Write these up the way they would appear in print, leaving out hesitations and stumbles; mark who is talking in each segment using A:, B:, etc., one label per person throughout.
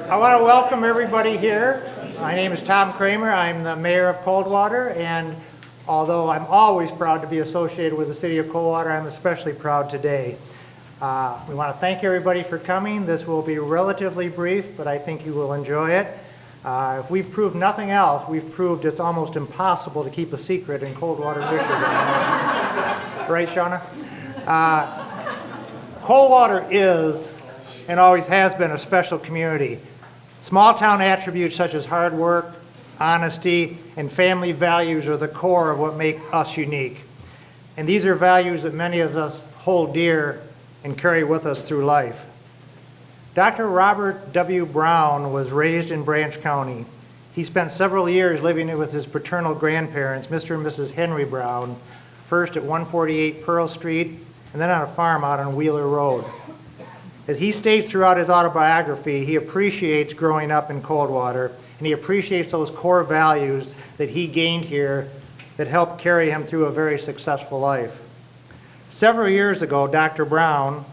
A: I want to welcome everybody here. My name is Tom Kramer. I'm the mayor of Coldwater, and although I'm always proud to be associated with the city of Coldwater, I'm especially proud today. We want to thank everybody for coming. This will be relatively brief, but I think you will enjoy it. If we've proved nothing else, we've proved it's almost impossible to keep a secret in Coldwater, Michigan. Right, Shauna? Coldwater is and always has been a special community. Small town attributes such as hard work, honesty, and family values are the core of what make us unique. And these are values that many of us hold dear and carry with us through life. Dr. Robert W. Browne was raised in Branch County. He spent several years living with his paternal grandparents, Mr. and Mrs. Henry Browne, first at 148 Pearl Street and then on a farm out on Wheeler Road. As he states throughout his autobiography, he appreciates growing up in Coldwater, and he appreciates those core values that he gained here that helped carry him through a very successful life. Several years ago, Dr. Browne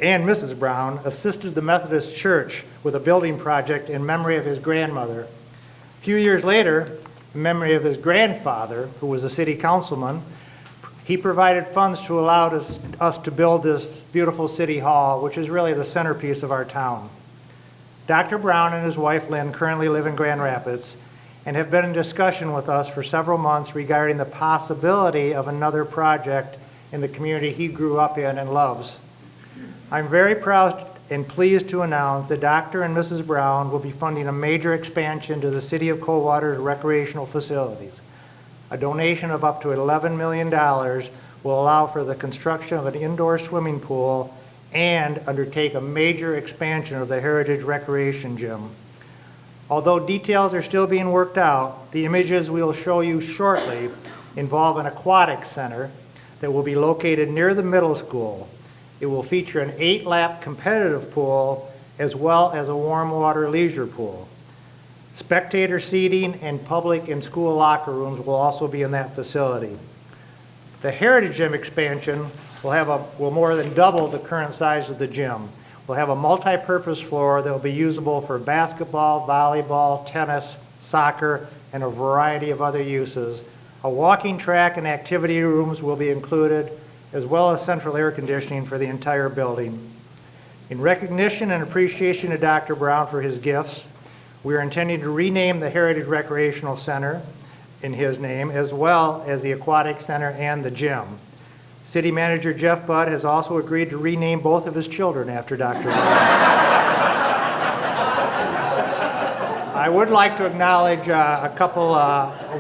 A: and Mrs. Browne assisted the Methodist Church with a building project in memory of his grandmother. A few years later, in memory of his grandfather, who was a city councilman, he provided funds to allow us to build this beautiful city hall, which is really the centerpiece of our town. Dr. Browne and his wife Lynn currently live in Grand Rapids and have been in discussion with us for several months regarding the possibility of another project in the community he grew up in and loves. I'm very proud and pleased to announce that Dr. and Mrs. Browne will be funding a major expansion to the City of Coldwater's recreational facilities. A donation of up to $11 million will allow for the construction of an indoor swimming pool and undertake a major expansion of the Heritage Recreation Gym. Although details are still being worked out, the images we'll show you shortly involve an aquatic center that will be located near the middle school. It will feature an 8-lap competitive pool as well as a warm water leisure pool. Spectator seating and public and school locker rooms will also be in that facility. The Heritage Gym expansion will more than double the current size of the gym. We'll have a multi-purpose floor that will be usable for basketball, volleyball, tennis, soccer, and a variety of other uses. A walking track and activity rooms will be included, as well as central air conditioning for the entire building. In recognition and appreciation to Dr. Browne for his gifts, we are intending to rename the Heritage Recreational Center in his name, as well as the Aquatic Center and the gym. City Manager Jeff Budd has also agreed to rename both of his children after Dr. Browne. I would like to acknowledge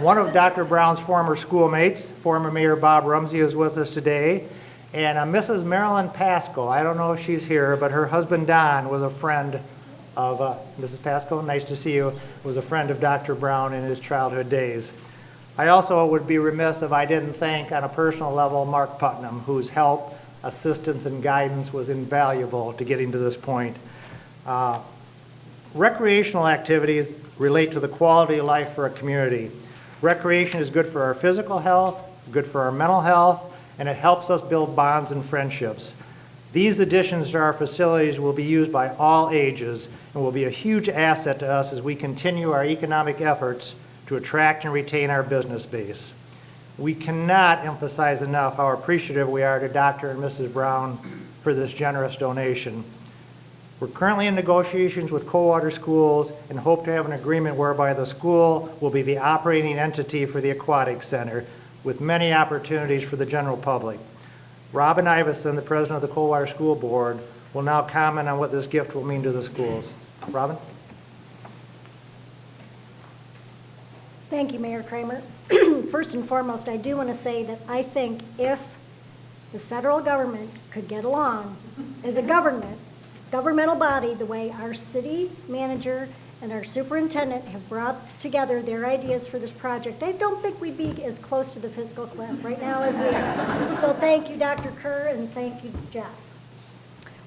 A: one of Dr. Browne's former schoolmates, former Mayor Bob Rumsey, is with us today, and Mrs. Marilyn Pasco. I don't know if she's here, but her husband Don was a friend of Mrs. Pasco, nice to see you, was a friend of Dr. Browne in his childhood days. I also would be remiss if I didn't thank on a personal level Mark Putnam, whose help, assistance, and guidance was invaluable to getting to this point. Recreational activities relate to the quality of life for a community. Recreation is good for our physical health, good for our mental health, and it helps us build bonds and friendships. These additions to our facilities will be used by all ages and will be a huge asset to us as we continue our economic efforts to attract and retain our business base. We cannot emphasize enough how appreciative we are to Dr. and Mrs. Browne for this generous donation. We're currently in negotiations with Coldwater Schools and hope to have an agreement whereby the school will be the operating entity for the Aquatic Center, with many opportunities for the general public. Robin Iveson, the president of the Coldwater School Board, will now comment on what this gift will mean to the schools. Robin?
B: Thank you, Mayor Kramer. First and foremost, I do want to say that I think if the federal government could get along as a governmental body, the way our city manager and our superintendent have brought together their ideas for this project, I don't think we'd be as close to the fiscal cliff right now as we are. So thank you, Dr. Kerr, and thank you, Jeff.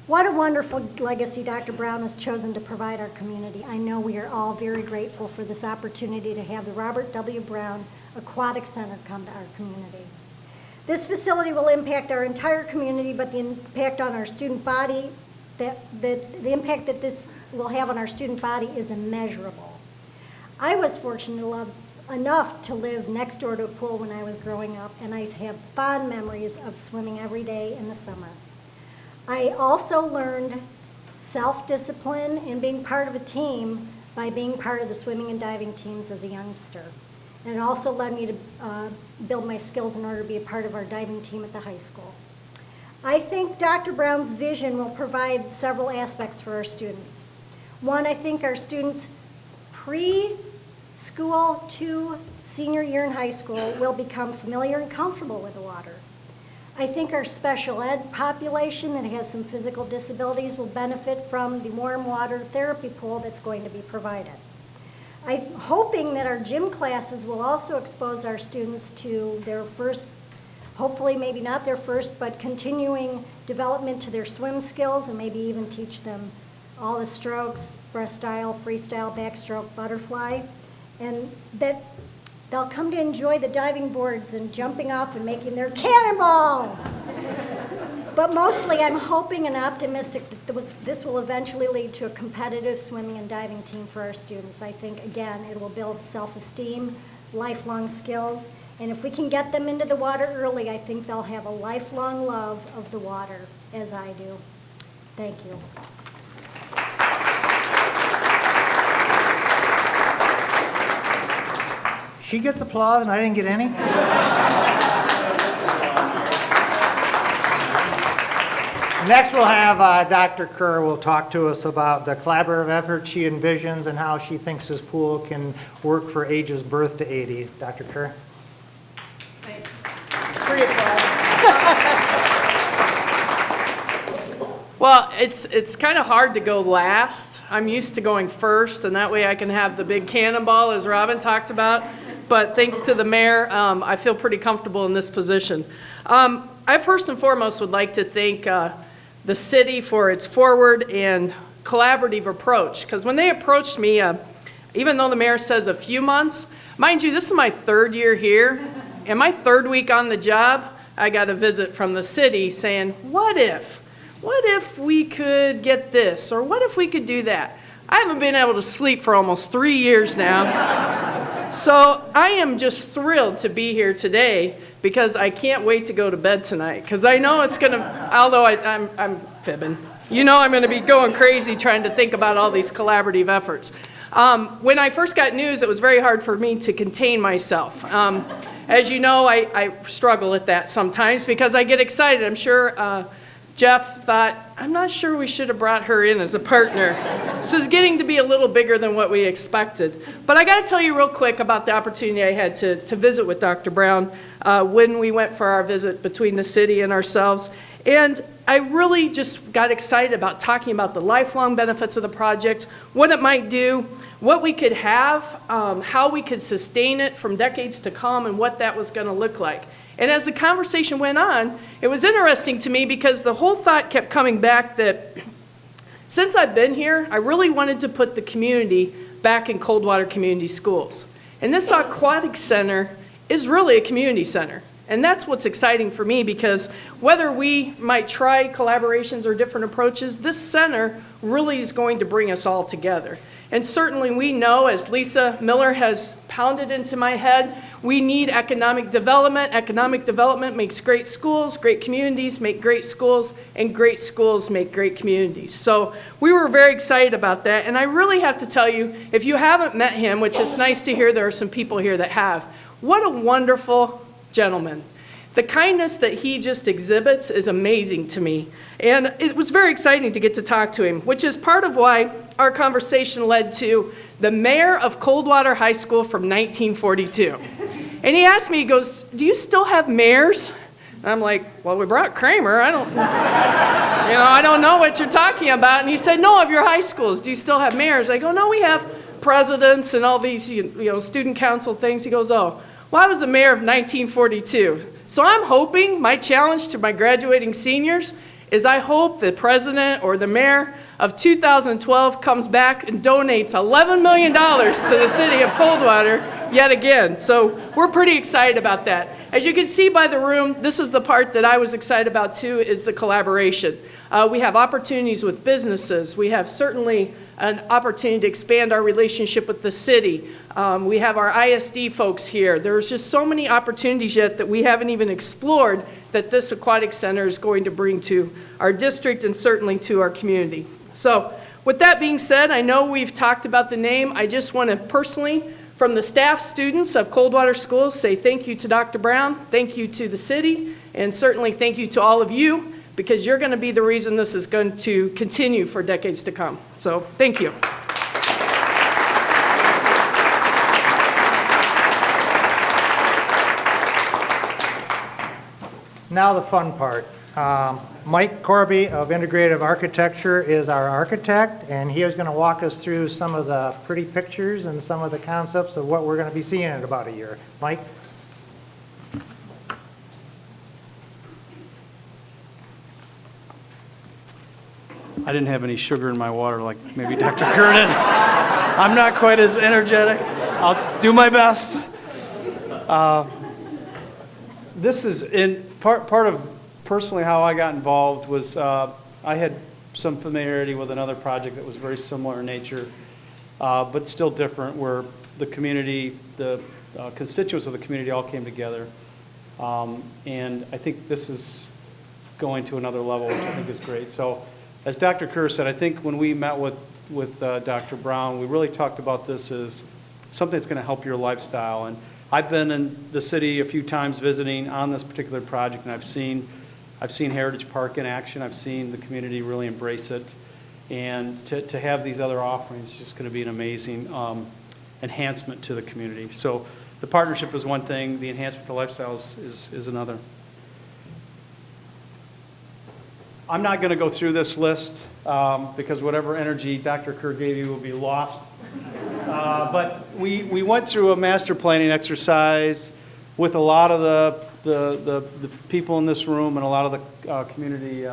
B: What a wonderful legacy Dr. Browne has chosen to provide our community. I know we are all very grateful for this opportunity to have the Robert W. Browne Aquatic Center come to our community. This facility will impact our entire community, but the impact on our student body, the impact that this will have on our student body is immeasurable. I was fortunate enough to live next door to a pool when I was growing up, and I have fond memories of swimming every day in the summer. I also learned self-discipline and being part of a team by being part of the swimming and diving teams as a youngster. And it also led me to build my skills in order to be a part of our diving team at the high school. I think Dr. Browne's vision will provide several aspects for our students. One, I think our students pre-school to senior year in high school will become familiar and comfortable with the water. I think our special ed population that has some physical disabilities will benefit from the warm water therapy pool that's going to be provided. I'm hoping that our gym classes will also expose our students to their first, hopefully maybe not their first, but continuing development to their swim skills, and maybe even teach them all the strokes, breaststroke, freestyle, backstroke, butterfly, and that they'll come to enjoy the diving boards and jumping off and making their cannonballs. But mostly I'm hoping and optimistic that this will eventually lead to a competitive swimming and diving team for our students. I think, again, it will build self-esteem, lifelong skills, and if we can get them into the water early, I think they'll have a lifelong love of the water, as I do. Thank you.
A: She gets applause and I didn't get any? Next we'll have Dr. Kerr will talk to us about the collaborative effort she envisions and how she thinks this pool can work for ages birth to 80. Dr. Kerr.
C: Thanks. Free applause. Well, it's kind of hard to go last. I'm used to going first, and that way I can have the big cannonball, as Robin talked about. But thanks to the mayor, I feel pretty comfortable in this position. I first and foremost would like to thank the city for its forward and collaborative approach. Because when they approached me, even though the mayor says a few months, mind you, this is my third year here, and my third week on the job, I got a visit from the city saying, what if we could get this, or what if we could do that? I haven't been able to sleep for almost 3 years now. So I am just thrilled to be here today because I can't wait to go to bed tonight because I know it's going to, although I'm fibbing, you know I'm going to be going crazy trying to think about all these collaborative efforts. When I first got news, it was very hard for me to contain myself. As you know, I struggle at that sometimes because I get excited. I'm sure Jeff thought, I'm not sure we should have brought her in as a partner. This is getting to be a little bigger than what we expected. But I got to tell you real quick about the opportunity I had to visit with Dr. Browne when we went for our visit between the city and ourselves. And I really just got excited about talking about the lifelong benefits of the project, what it might do, what we could have, how we could sustain it from decades to come, and what that was going to look like. And as the conversation went on, it was interesting to me because the whole thought kept coming back that since I've been here, I really wanted to put the community back in Coldwater Community Schools. And this aquatic center is really a community center. And that's what's exciting for me because whether we might try collaborations or different approaches, this center really is going to bring us all together. And certainly we know, as Lisa Miller has pounded into my head, we need economic development. Economic development makes great schools, great communities make great schools, and great schools make great communities. So we were very excited about that. And I really have to tell you, if you haven't met him, which is nice to hear there are some people here that have, what a wonderful gentleman. The kindness that he just exhibits is amazing to me. And it was very exciting to get to talk to him, which is part of why our conversation led to the mayor of Coldwater High School from 1942. And he asked me, he goes, do you still have mayors? And I'm like, well, we brought Kramer. I don't know what you're talking about. And he said, no, of your high schools, do you still have mayors? I go, no, we have presidents and all these, student council things. He goes, oh, well, I was the mayor of 1942. So I'm hoping, my challenge to my graduating seniors is I hope the president or the mayor of 2012 comes back and donates $11 million to the city of Coldwater yet again. So we're pretty excited about that. as you can see by the room, this is the part that I was excited about too, is the collaboration. We have opportunities with businesses. We have certainly an opportunity to expand our relationship with the city. We have our ISD folks here. There's just so many opportunities yet that we haven't even explored that this aquatic center is going to bring to our district and certainly to our community. So with that being said, I know we've talked about the name. I just want to personally, from the staff students of Coldwater Schools, say thank you to Dr. Browne, thank you to the city, and certainly thank you to all of you, because you're going to be the reason this is going to continue for decades to come. So thank you.
A: Now the fun part. Mike Corby of Integrative Architecture is our architect, and he is going to walk us through some of the pretty pictures and some of the concepts of what we're going to be seeing in about a year. Mike?
D: I didn't have any sugar in my water like maybe Dr. Kerr did. I'm not quite as energetic. I'll do my best. This is in part of personally how I got involved was I had some familiarity with another project that was very similar in nature, but still different, where the community, the constituents of the community all came together. And I think this is going to another level, which I think is great. So as Dr. Kerr said, I think when we met with Dr. Browne, we really talked about this as something that's going to help your lifestyle. And I've been in the city a few times visiting on this particular project, and I've seen Heritage Park in action. I've seen the community really embrace it. And to have these other offerings is just going to be an amazing enhancement to the community. So the partnership is one thing, the enhancement to lifestyle is another. I'm not going to go through this list because whatever energy Dr. Kerr gave you will be lost. But we went through a master planning exercise with a lot of the people in this room and a lot of the community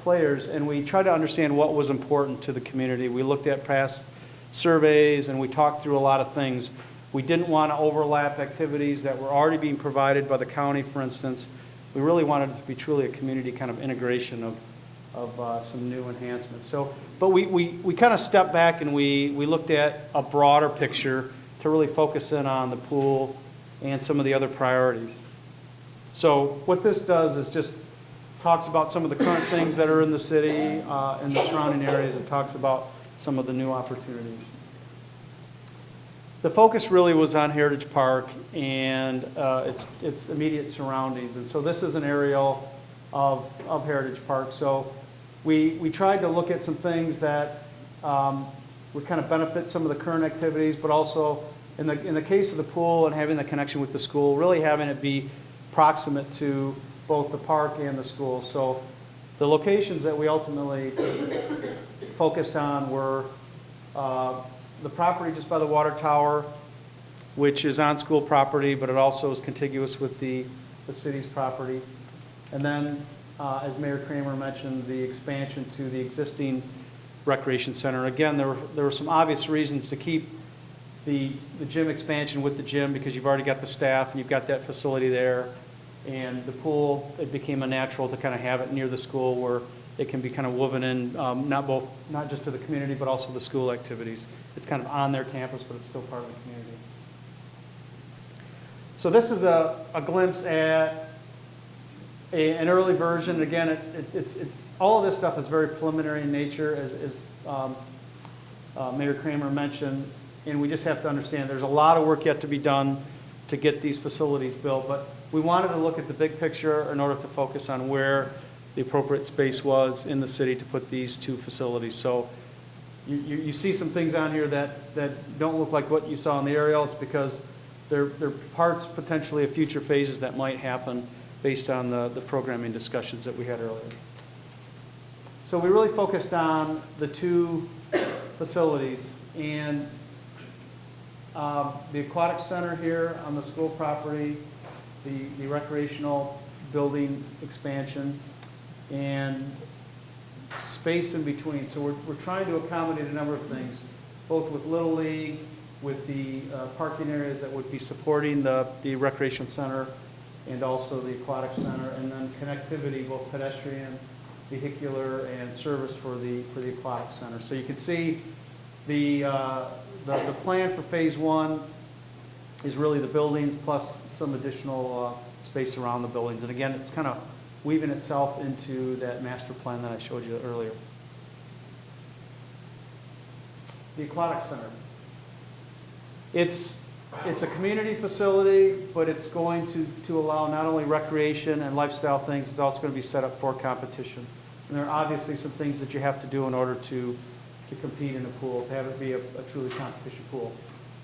D: players, and we tried to understand what was important to the community. We looked at past surveys and we talked through a lot of things. We didn't want to overlap activities that were already being provided by the county, for instance. We really wanted it to be truly a community kind of integration of some new enhancements. So, but we kind of stepped back and we looked at a broader picture to really focus in on the pool and some of the other priorities. So what this does is just talks about some of the current things that are in the city and the surrounding areas, and talks about some of the new opportunities. The focus really was on Heritage Park and its immediate surroundings. And so this is an aerial of Heritage Park. So we tried to look at some things that would kind of benefit some of the current activities, but also in the case of the pool and having the connection with the school, really having it be proximate to both the park and the school. So the locations that we ultimately focused on were the property just by the water tower, which is on school property, but it also is contiguous with the city's property. And then, as Mayor Kramer mentioned, the expansion to the existing recreation center. Again, there were some obvious reasons to keep the gym expansion with the gym, because you've already got the staff and you've got that facility there. And the pool, it became a natural to kind of have it near the school where it can be kind of woven in, not just to the community, but also the school activities. It's kind of on their campus, but it's still part of the community. So this is a glimpse at an early version. Again, it's all of this stuff is very preliminary in nature, as Mayor Kramer mentioned, and we just have to understand there's a lot of work yet to be done to get these facilities built. But we wanted to look at the big picture in order to focus on where the appropriate space was in the city to put these two facilities. So you see some things on here that don't look like what you saw in the aerial. It's because they're parts potentially of future phases that might happen based on the programming discussions that we had earlier. So we really focused on the two facilities, and the aquatic center here on the school property, the recreational building expansion, and space in between. So we're trying to accommodate a number of things, both with Little League, with the parking areas that would be supporting the recreation center, and also the Aquatic Center, and then connectivity, both pedestrian, vehicular, and service for the Aquatic Center. So you can see the plan for phase one is really the buildings plus some additional space around the buildings. And again, it's kind of weaving itself into that master plan that I showed you earlier. The Aquatic Center. It's a community facility, but it's going to allow not only recreation and lifestyle things, it's also going to be set up for competition. And there are obviously some things that you have to do in order to compete in a pool, to have it be a truly competition pool.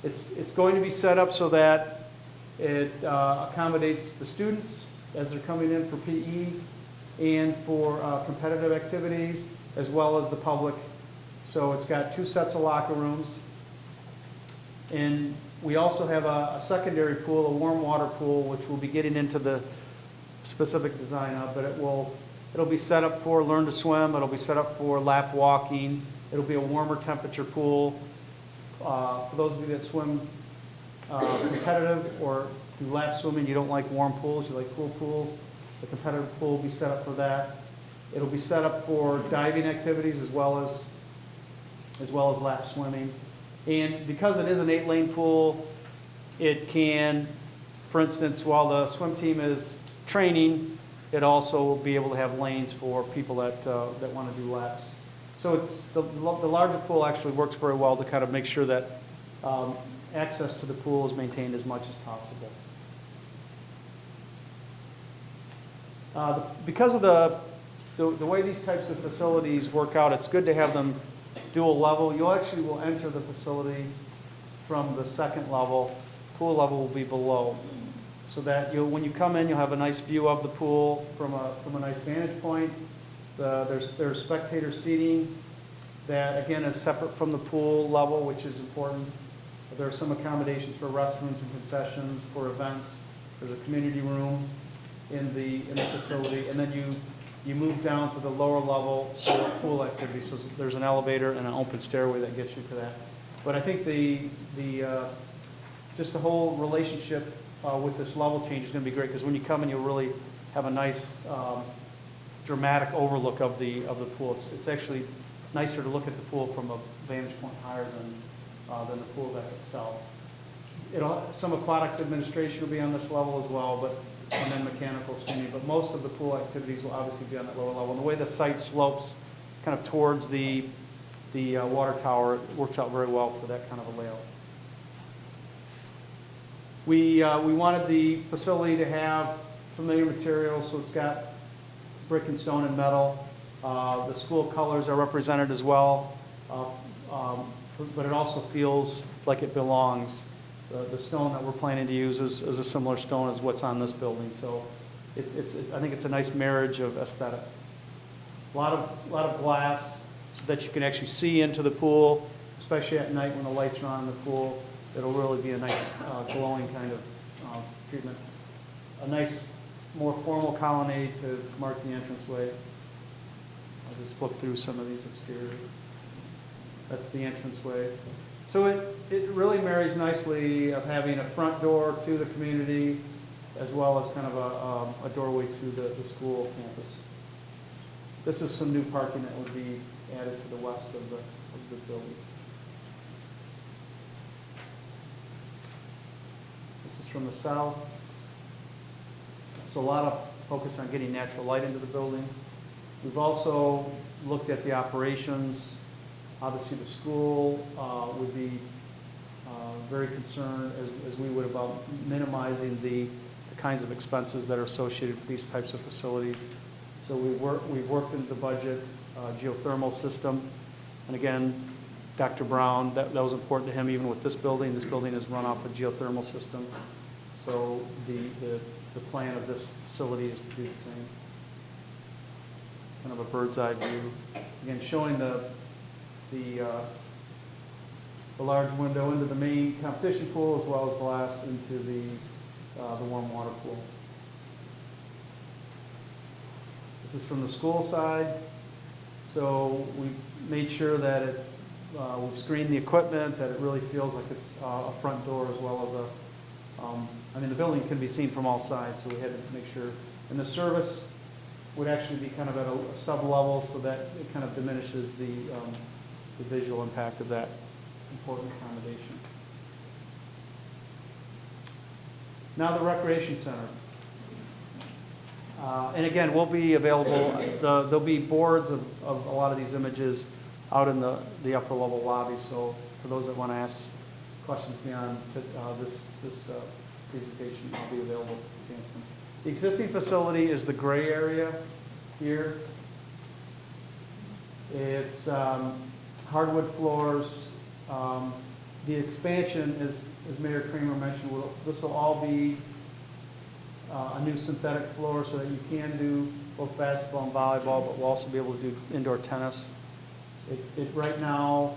D: It's going to be set up so that it accommodates the students as they're coming in for PE and for competitive activities, as well as the public. So it's got 2 sets of locker rooms. And we also have a secondary pool, a warm water pool, which we'll be getting into the specific design of, but it'll be set up for learn to swim, it'll be set up for lap walking, it'll be a warmer temperature pool. For those of you that swim competitive or do lap swimming, you don't like warm pools, you like cool pools, the competitive pool will be set up for that. It'll be set up for diving activities as well as lap swimming. And because it is an 8-lane pool, it can, for instance, while the swim team is training, it also will be able to have lanes for people that want to do laps. So it's the larger pool actually works very well to kind of make sure that access to the pool is maintained as much as possible. Because of the way these types of facilities work out, it's good to have them dual level. You actually will enter the facility from the second level. Pool level will be below, so that when you come in, you'll have a nice view of the pool from a nice vantage point. There's spectator seating that again is separate from the pool level, which is important. There are some accommodations for restrooms and concessions for events. There's a community room in the facility, and then you move down to the lower level for pool activity. So there's an elevator and an open stairway that gets you to that. But I think just the whole relationship with this level change is going to be great, because when you come in, you'll really have a nice dramatic overlook of the pool. It's actually nicer to look at the pool from a vantage point higher than the pool deck itself. Some aquatics administration will be on this level as well, and then mechanical swimming, but most of the pool activities will obviously be on that lower level. And the way the site slopes kind of towards the water tower, it works out very well for that kind of a layout. We wanted the facility to have familiar materials, so it's got brick and stone and metal. The school colors are represented as well, but it also feels like it belongs. The stone that we're planning to use is a similar stone as what's on this building, so I think it's a nice marriage of aesthetic. A lot of glass so that you can actually see into the pool, especially at night when the lights are on in the pool. It'll really be a nice glowing kind of treatment. A nice, more formal colonnade to mark the entranceway. I'll just flip through some of these exteriors. That's the entranceway. So it really marries nicely of having a front door to the community as well as kind of a doorway to the school campus. This is some new parking that would be added to the west of the building. This is from the south. So a lot of focus on getting natural light into the building. We've also looked at the operations. Obviously, the school would be very concerned, as we would, about minimizing the kinds of expenses that are associated with these types of facilities. So we've worked into the budget geothermal system. And again, Dr. Browne, that was important to him even with this building. This building is run off a geothermal system. So the plan of this facility is to do the same. Kind of a bird's eye view. Again, showing the large window into the main competition pool as well as glass into the warm water pool. This is from the school side. So we made sure that we've screened the equipment, that it really feels like it's a front door as well I mean, the building can be seen from all sides, so we had to make sure. And the service would actually be kind of at a sub-level, so that it kind of diminishes the visual impact of that important accommodation. Now the recreation center. And again, we'll be available, there'll be boards of a lot of these images out in the upper level lobby, so for those that want to ask questions beyond this presentation, I'll be available to answer them. The existing facility is the gray area here. It's hardwood floors. The expansion, as Mayor Kramer mentioned, this will all be a new synthetic floor so that you can do both basketball and volleyball, but we'll also be able to do indoor tennis. It right now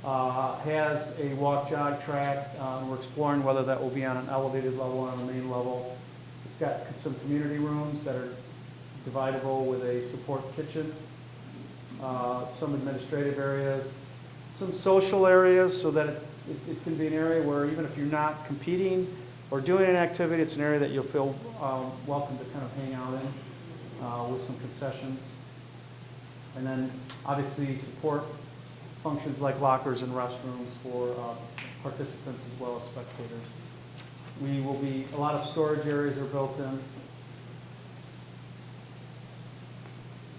D: has a walk-jog track. We're exploring whether that will be on an elevated level or on the main level. It's got some community rooms that are dividable with a support kitchen, some administrative areas, some social areas so that it can be an area where even if you're not competing or doing an activity, it's an area that you'll feel welcome to kind of hang out in with some concessions. And then obviously support functions like lockers and restrooms for participants as well as spectators. We will be, a lot of storage areas are built in.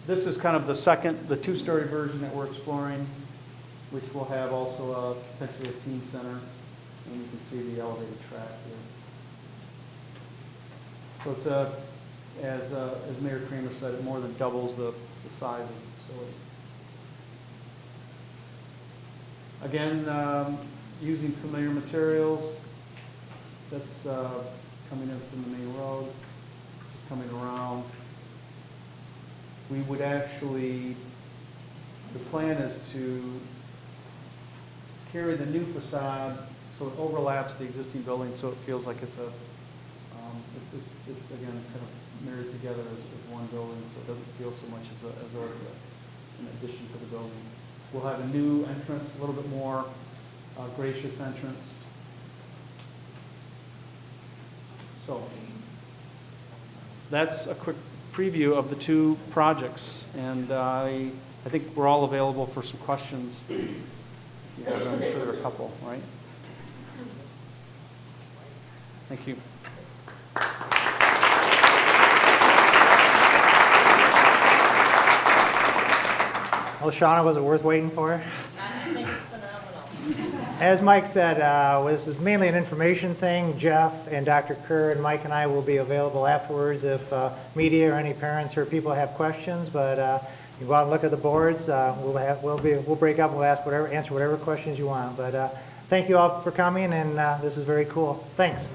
D: This is kind of the two-story version that we're exploring, which will have also potentially a teen center, and you can see the elevated track here. So it's as Mayor Kramer said, it more than doubles the size of the facility. Again, using familiar materials. That's coming in from the main road. This is coming around. We would actually, the plan is to carry the new facade so it overlaps the existing building, so it feels like it's it's again kind of married together as one building, so it doesn't feel so much as though it's an addition to the building. We'll have a new entrance, a little bit more gracious entrance. So that's a quick preview of the two projects, and I think we're all available for some questions. Yeah, I'm sure there are a couple, right? Thank you.
A: Well, Shauna, was it worth waiting for?
E: I think it's phenomenal.
A: As Mike said, this is mainly an information thing. Jeff and Dr. Kerr and Mike and I will be available afterwards if media or any parents or people have questions. But you go out and look at the boards. We'll break up and we'll answer whatever questions you want. But thank you all for coming, and this is very cool. Thanks.